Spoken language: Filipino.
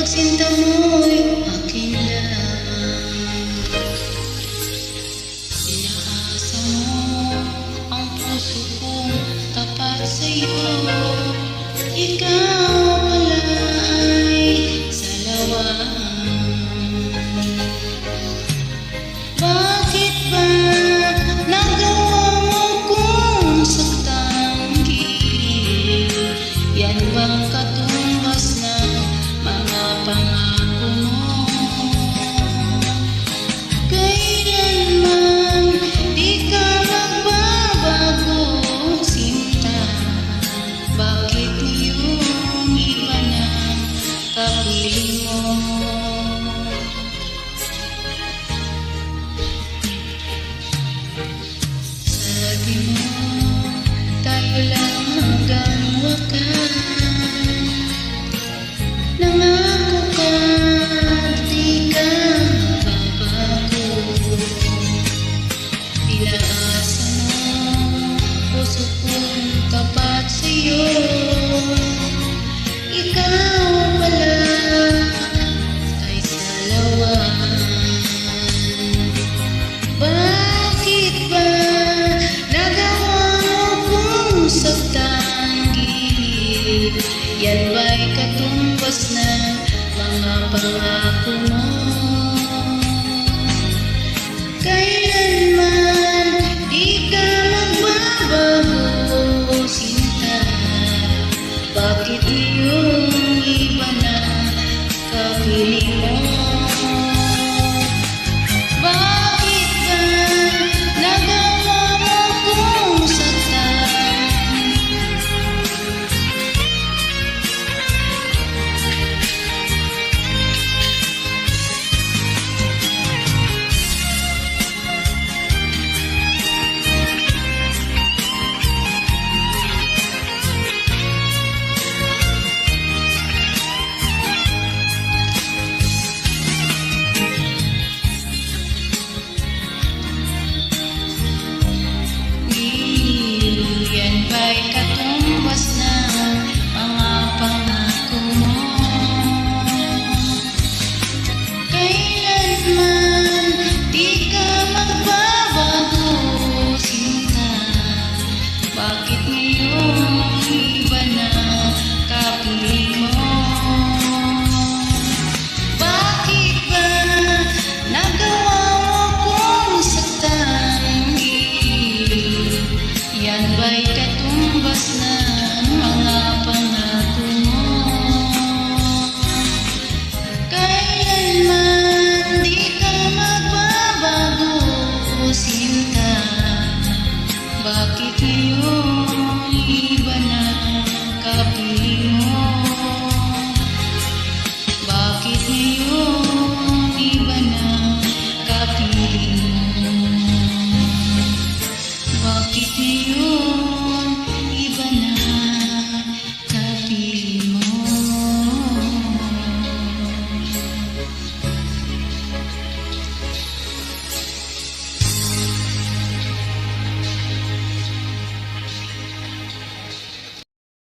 pagsinta mo'y akin lamang. Inaasa mo ang puso kong tapat sa'yo. Ikaw pala ay salawaan. Bakit ba nagawa mo kung saktang gilid? Yan bang katumbas ng mga pangako mo? Kailanman di ka magbabago, sinta. Bakit iyong iba na kapiling mo? Sabi mo, tayo lang hanggang wakas. Nangako ka, di ka babago. Ilaasa mo, puso kong tapat sa'yo. Ikaw pala ay salawaan. Bakit ba nagawa mo kung saktang gilid? Yan ba'y katumbas ng mga pangako mo? Kailanman di ka magbabago, sinta. Bakit iyong iba na kapiling mo? Bakit ba nagawa mo kung saktang? Yan ba'y katumbas ng mga pangako mo? Kailanman di ka magbabago, sinta. Bakit ngayong iba na kapiling mo? Bakit ba nagawa mo kung saktang gilid? Yan ba'y katumbas ng mga pangako mo? Kailanman di ka magbabago, sinta. Bakit iyong iba na kapiling mo? Bakit iyong iba na kapiling mo? Bakit iyong